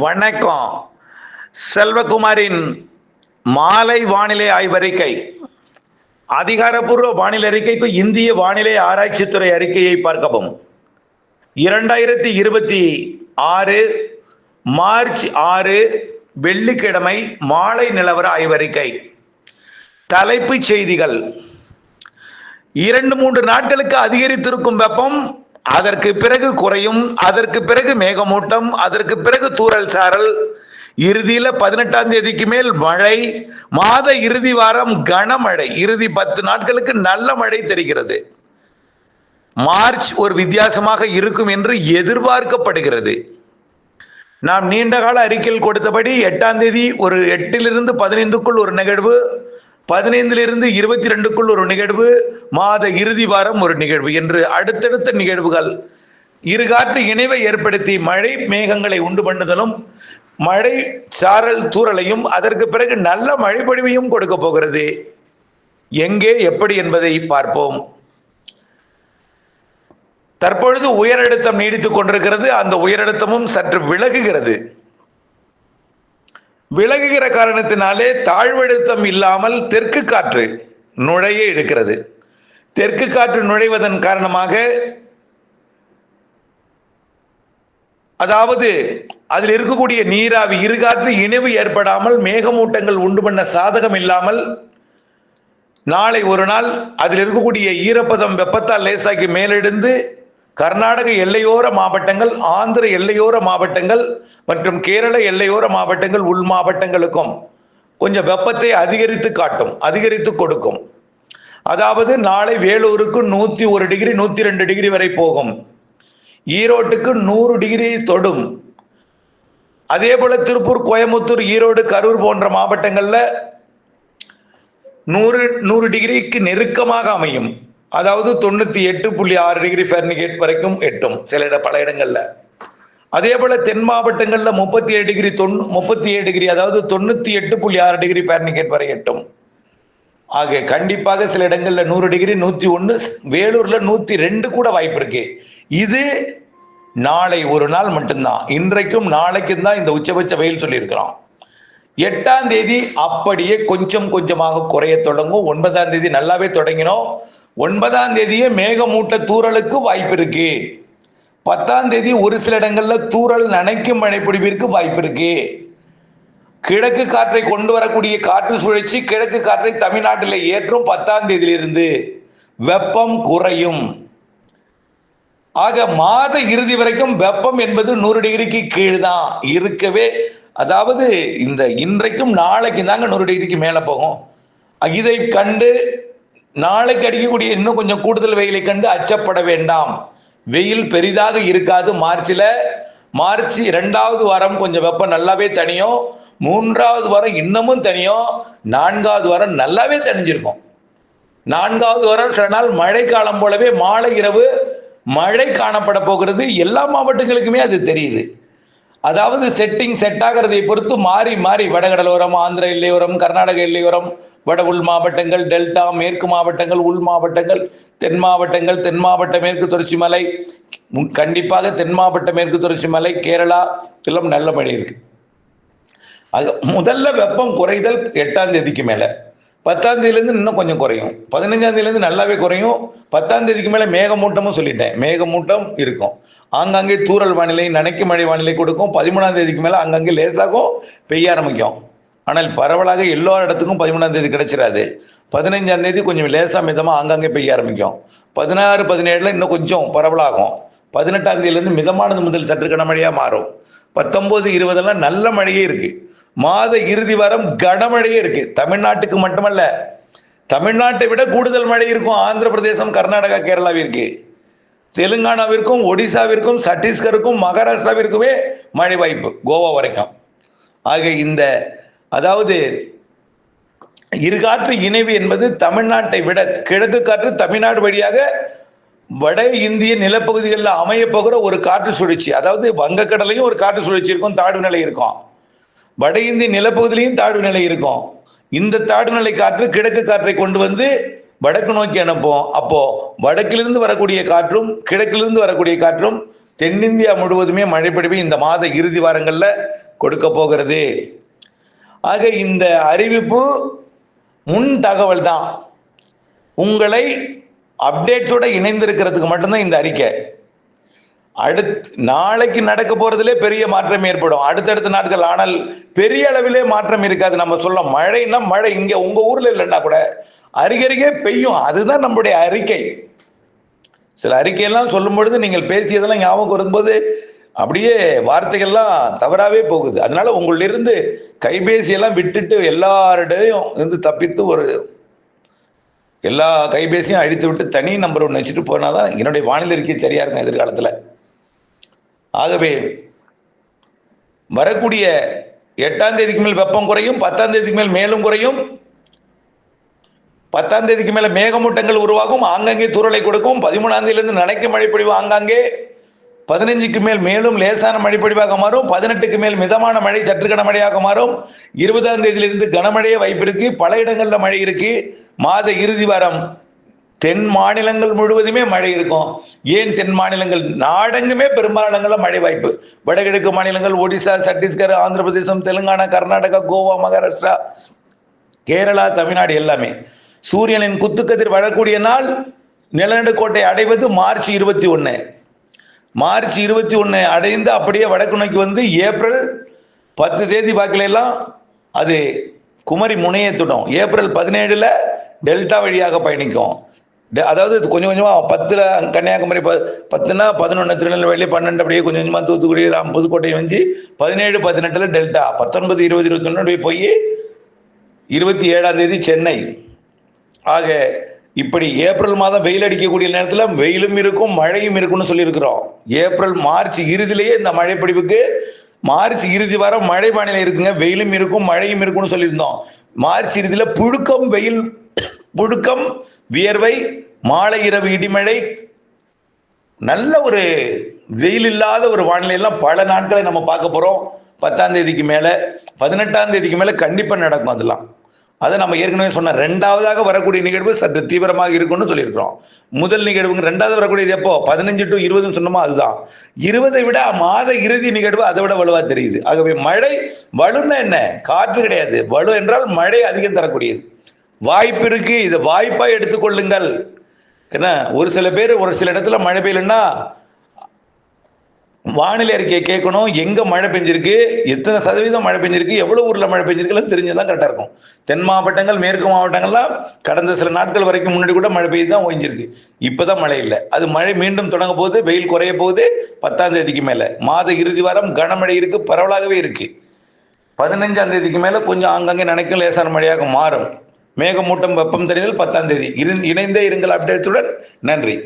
வணக்கம். செல்வகுமாரின் மாலை வானிலை ஆய்வறிக்கை. அதிகாரப்பூர்வ வானிலை அறிக்கைக்கு இந்திய வானிலை ஆராய்ச்சித்துறை அறிக்கையை பார்க்கவும். 2026 மார்ச் 6 வெள்ளிக்கிழமை மாலை நிலவர ஆய்வறிக்கை. தலைப்புச் செய்திகள். 2-3 நாட்களுக்கு அதிகரித்திருக்கும் வெப்பம் அதற்கு பிறகு குறையும், அதற்கு பிறகு மேகமூட்டம், அதற்கு பிறகு தூறல் சாரல், இறுதியில 18ஆம் தேதிக்கு மேல் மழை, மாத இறுதி வாரம் கனமழை, இறுதி 10 நாட்களுக்கு நல்ல மழை தெரிகிறது. மார்ச் ஒரு வித்தியாசமாக இருக்கும் என்று எதிர்பார்க்கப்படுகிறது. நாம் நீண்டகால அறிக்கையில் கொடுத்தபடி 8ஆம் தேதி ஒரு 8லிருந்து 15க்குள் ஒரு நிகழ்வு, 15லிருந்து 22க்குள் ஒரு நிகழ்வு, மாத இறுதி வாரம் ஒரு நிகழ்வு என்று அடுத்தடுத்த நிகழ்வுகள் இருகாற்று இணைவை ஏற்படுத்தி மழை மேகங்களை உண்டு பண்ணுதலும், மழை சாரல் தூறலையும், அதற்கு பிறகு நல்ல மழை பொழிவையும் கொடுக்க போகிறது. எங்கே எப்படி என்பதை பார்ப்போம். தற்பொழுது உயரழுத்தம் நீடித்துக் கொண்டிருக்கிறது. அந்த உயரழுத்தமும் சற்று விலகுகிற காரணத்தினாலே தாழ்வழுத்தம் இல்லாமல் தெற்கு காற்று நுழைய இருக்கிறது. தெற்கு காற்று நுழைவதன் காரணமாக, அதாவது அதில் இருக்கக்கூடிய நீராவி இருகாற்று இணைவு ஏற்படாமல் மேகமூட்டங்கள் உண்டு பண்ண சாதகம் இல்லாமல், நாளை ஒரு நாள் அதில் இருக்கக்கூடிய ஈரப்பதம் வெப்பத்தால் லேசாக்கி மேலெழுந்து கர்நாடக எல்லையோர மாவட்டங்கள், ஆந்திர எல்லையோர மாவட்டங்கள் மற்றும் கேரள எல்லையோர மாவட்டங்கள், உள் மாவட்டங்களுக்கும் கொஞ்சம் வெப்பத்தை அதிகரித்து காட்டும், அதிகரித்து கொடுக்கும். அதாவது நாளை வேலூருக்கு 101 டிகிரி 102 டிகிரி வரை போகும். ஈரோட்டுக்கு 100 டிகிரி தொடும். அதே போல திருப்பூர், கோயம்புத்தூர், ஈரோடு, கரூர் போன்ற மாவட்டங்கள்ல 100 டிகிரிக்கு நெருக்கமாக அமையும். அதாவது 98.6 டிகிரி ஃபாரன்ஹீட் வரைக்கும் எட்டும் பல இடங்கள்ல. அதே போல தென் மாவட்டங்கள்ல 37 டிகிரி அதாவது 98.6 டிகிரி ஃபாரன்ஹீட் வரை எட்டும். ஆக கண்டிப்பாக சில இடங்கள்ல 100 டிகிரி 101, வேலூர்ல 102 கூட வாய்ப்பு இருக்கு. இது நாளை ஒரு நாள் மட்டும்தான். இன்றைக்கும் நாளைக்கும் தான் இந்த உச்சபட்ச வெயில் சொல்லியிருக்கிறோம். 8ஆம் தேதி அப்படியே கொஞ்சம் கொஞ்சமாக குறைய தொடங்கும். 9ஆம் தேதி நல்லாவே தொடங்கினோம். 9ஆம் தேதியே மேகமூட்ட தூறலுக்கு வாய்ப்பு இருக்கு. 10ஆம் தேதி ஒரு சில இடங்கள்ல தூறல் நனைக்கும் மழை பொழிவிற்கு வாய்ப்பு இருக்கு. கிழக்கு காற்றை கொண்டு வரக்கூடிய காற்று சுழற்சி கிழக்கு காற்றை தமிழ்நாட்டில் ஏற்றும் 10ஆம் தேதியிலிருந்து வெப்பம் குறையும். ஆக மாத இறுதி வரைக்கும் வெப்பம் என்பது 100 டிகிரிக்கு கீழ் தான் இருக்கவே. அதாவது இந்த இன்றைக்கும் நாளைக்கு தாங்க 100 டிகிரிக்கு மேல போகும். இதை கண்டு நாளைக்கு அடிக்கக்கூடிய இன்னும் கொஞ்சம் கூடுதல் வெயிலை கண்டு அச்சப்பட வேண்டாம். வெயில் பெரிதாக இருக்காது. மார்ச் 2வது வாரம் கொஞ்சம் வெப்பம் நல்லாவே தனியும். 3வது வாரம் இன்னமும் தனியும். 4வது வாரம் நல்லாவே தனிஞ்சிருக்கும். 4வது வாரம் சில நாள் மழை காலம் போலவே மாலை இரவு மழை காணப்பட போகிறது. எல்லா மாவட்டங்களுக்குமே அது தெரியுது. அதாவது செட் ஆகிறதை பொறுத்து மாறி மாறி வடகடலோரம், ஆந்திர எல்லையோரம், கர்நாடக எல்லையோரம், வட உள் மாவட்டங்கள், டெல்டா, மேற்கு மாவட்டங்கள், உள் மாவட்டங்கள், தென் மாவட்டங்கள், தென் மாவட்ட மேற்கு தொடர்ச்சி மலை, கண்டிப்பாக தென் மாவட்ட மேற்கு தொடர்ச்சி மலை, கேரளா எல்லாம் நல்ல மழை இருக்கு. அது முதல்ல வெப்பம் குறைதல் 8ஆம் தேதிக்கு மேல. 10ஆம் தேதியிலிருந்து இன்னும் கொஞ்சம் குறையும். 15ஆம் தேதியிலிருந்து நல்லாவே குறையும். 10ஆம் தேதிக்கு மேல மேகமூட்டமும் சொல்லிட்டேன். மேகமூட்டம் இருக்கும். ஆங்காங்கே தூறல் வானிலை, நனைக்கும் மழை வானிலை கொடுக்கும். 13ஆம் தேதிக்கு மேல அங்கங்கே லேசாகும், பெய்ய ஆரம்பிக்கும். ஆனால் பரவலாக எல்லா இடத்துக்கும் 13ஆம் தேதி கிடைச்சிடாது. 15ஆம் தேதி கொஞ்சம் லேசா மிதமா ஆங்காங்கே பெய்ய ஆரம்பிக்கும். 16, 17 இன்னும் கொஞ்சம் பரவலாகும். 18ஆம் தேதியிலிருந்து மிதமானது முதல் சற்று கனமழையா மாறும். 19, 20 நல்ல மழையே இருக்கு. மாத இறுதி வாரம் கனமழையே இருக்கு. தமிழ்நாட்டுக்கு மட்டுமல்ல, தமிழ்நாட்டை விட கூடுதல் மழை இருக்கும் ஆந்திர பிரதேசம், கர்நாடகா, கேரளாவிற்கு, தெலுங்கானாவிற்கும், ஒடிசாவிற்கும், சத்தீஸ்கருக்கும், மகாராஷ்டிராவிற்குமே மழை வாய்ப்பு, கோவா வரைக்கும். ஆக இந்த அதாவது இருகாற்று இணைவு என்பது தமிழ்நாட்டை விட கிழக்கு காற்று தமிழ்நாடு வழியாக வட இந்திய நிலப்பகுதிகளில் அமைய போகிற ஒரு காற்று சுழற்சி. அதாவது வங்கக்கடலையும் ஒரு காற்று சுழற்சி இருக்கும், தாழ்வு நிலை இருக்கும். வட இந்திய நிலப்பகுதியிலையும் தாழ்வு நிலை இருக்கும். இந்த தாழ்வு நிலை காற்று கிழக்கு காற்றை கொண்டு வந்து வடக்கு நோக்கி அனுப்போம். அப்போ வடக்கிலிருந்து வரக்கூடிய காற்றும் கிழக்கிலிருந்து வரக்கூடிய காற்றும் தென்னிந்தியா முழுவதுமே மழை பொழிவை இந்த மாத இறுதி வாரங்கள்ல கொடுக்க போகிறது. ஆக இந்த அறிவிப்பு முன் தகவல் தான். உங்களை அப்டேட்ஸோட இணைந்திருக்கிறதுக்கு மட்டும்தான் இந்த அறிக்கை. நாளைக்கு நடக்க போறதுலே பெரிய மாற்றம் ஏற்படும், அடுத்தடுத்த நாட்கள். ஆனால் பெரிய அளவிலே மாற்றம் இருக்காது. நம்ம சொல்ல மழைன்னா மழை இங்க உங்க ஊர்ல இல்லைன்னா கூட அருகருகே பெய்யும். அதுதான் நம்முடைய அறிக்கை. சில அறிக்கையெல்லாம் சொல்லும் பொழுது நீங்கள் பேசியதெல்லாம் ஞாபகம் வரும்போது அப்படியே வார்த்தைகள்லாம் தவறாவே போகுது. அதனால உங்களிலிருந்து கைபேசியெல்லாம் விட்டுட்டு எல்லாரிடையும் இருந்து தப்பித்து எல்லா கைபேசியும் அழித்து விட்டு தனி நம்பர் ஒன்று வச்சுட்டு போனாதான் என்னுடைய வானிலை அறிக்கை சரியா இருக்கும் எதிர்காலத்தில். ஆகவே வரக்கூடிய 8ஆம் தேதிக்கு மேல் வெப்பம் குறையும், 10ஆம் தேதிக்கு மேல் மேலும் குறையும், 10ஆம் தேதிக்கு மேல மேகமூட்டங்கள் உருவாகும், ஆங்காங்கே தூறலை கொடுக்கும். 13ஆம் தேதியிலிருந்து நனைக்கும் மழைப்பொழிவு ஆங்காங்கே, 15க்கு மேல் மேலும் லேசான மழைப்பொழிவாக மாறும், 18க்கு மேல் மிதமான மழை சற்று கனமழையாக மாறும், 20ஆம் தேதியிலிருந்து கனமழையே வாய்ப்பு இருக்கு, பல இடங்கள்ல மழை இருக்கு. மாத இறுதி வாரம் தென் மாநிலங்கள் முழுவதுமே மழை இருக்கும். ஏன் தென் மாநிலங்கள்? நாடெங்குமே பெரும்பாலான இடங்கள்ல மழை வாய்ப்பு. வடகிழக்கு மாநிலங்கள் ஒடிசா, சத்தீஸ்கர், ஆந்திர பிரதேசம், தெலுங்கானா, கர்நாடகா, கோவா, மகாராஷ்டிரா, கேரளா, தமிழ்நாடு எல்லாமே. சூரியனின் குத்துக்கதிர் வரக்கூடிய நாள் நிலநடுக்கோட்டை அடைவது மார்ச் 21. மார்ச் 21 அடைந்து அப்படியே வடக்கு நோக்கி வந்து ஏப்ரல் 10 தேதி வாக்கில எல்லாம் அது குமரி முனையை தொடும். ஏப்ரல் 17ல டெல்டா வழியாக பயணிக்கும். அதாவது கொஞ்சம் கொஞ்சமா 10ல கன்னியாகுமரி, 10னா 11 திருநெல்வேலி, 12 அப்படியே கொஞ்சம் கொஞ்சமா தூத்துக்குடி, புதுக்கோட்டை வந்து 17, 18ல டெல்டா, 19, 20, 21 போய் 27ஆம் தேதி சென்னை. ஆக இப்படி ஏப்ரல் மாதம் வெயில் அடிக்கக்கூடிய நேரத்தில் வெயிலும் இருக்கும் மழையும் இருக்கும்னு சொல்லியிருக்கிறோம். ஏப்ரல் மார்ச் இறுதியிலேயே இந்த மழை பிடிப்புக்கு மார்ச் இறுதி வாரம் மழை வானிலை இருக்குங்க, வெயிலும் இருக்கும் மழையும் இருக்கும்னு சொல்லியிருந்தோம். மார்ச் இறுதியில புழுக்கம், வெயில், புழுக்கம், வியர்வை, மாலை இரவு இடிமழை, நல்ல ஒரு வெயில் இல்லாத ஒரு வானிலை எல்லாம் பல நாட்களை நம்ம பார்க்க போறோம். 10ஆம் தேதிக்கு மேல 18ஆம் தேதிக்கு மேல கண்டிப்பா நடக்கும். அதெல்லாம் அதை நம்ம ஏற்கனவே சொன்ன 2வதாக வரக்கூடிய நிகழ்வு சற்று தீவிரமாக இருக்கும்னு சொல்லியிருக்கிறோம். முதல் நிகழ்வுங்க 2வது வரக்கூடியது எப்போ 15 to 20 சொன்னோமோ அதுதான். 20 விட மாத இறுதி நிகழ்வு அதை விட வலுவா தெரியுது. ஆகவே மழை வலுன்னா என்ன? காற்று கிடையாது. வலு என்றால் மழை அதிகம் தரக்கூடியது. வாய்ப்பு இருக்கு, இதை வாய்ப்பா எடுத்துக்கொள்ளுங்கள். ஏன்னா ஒரு சில பேர் ஒரு சில இடத்துல மழை பெய்யலன்னா வானிலை அறிக்கையை கேட்கணும், எங்க மழை பெஞ்சிருக்கு, எத்தனை சதவீதம் மழை பெஞ்சிருக்கு, எவ்வளவு ஊர்ல மழை பெஞ்சிருக்குன்னு தெரிஞ்சதான் கரெக்டா இருக்கும். தென் மாவட்டங்கள், மேற்கு மாவட்டங்கள்லாம் கடந்த சில நாட்கள் வரைக்கும் முன்னாடி கூட மழை பெய்து தான் ஓய்ஞ்சிருக்கு. இப்பதான் மழை இல்லை. அது மழை மீண்டும் தொடங்க போகுது, வெயில் குறைய போகுது. 10ஆம் தேதிக்கு மேல மாத இறுதி வாரம் கனமழை இருக்கு, பரவலாகவே இருக்கு. 15ஆம் தேதிக்கு மேல கொஞ்சம் ஆங்காங்கே நனைக்கும் லேசான மழையாக மாறும். மேகமூட்டம், வெப்பம் தெரிதல் 10ஆம் தேதி. இணைந்தே இருங்கள் அப்டேட்ஸுடன். நன்றி.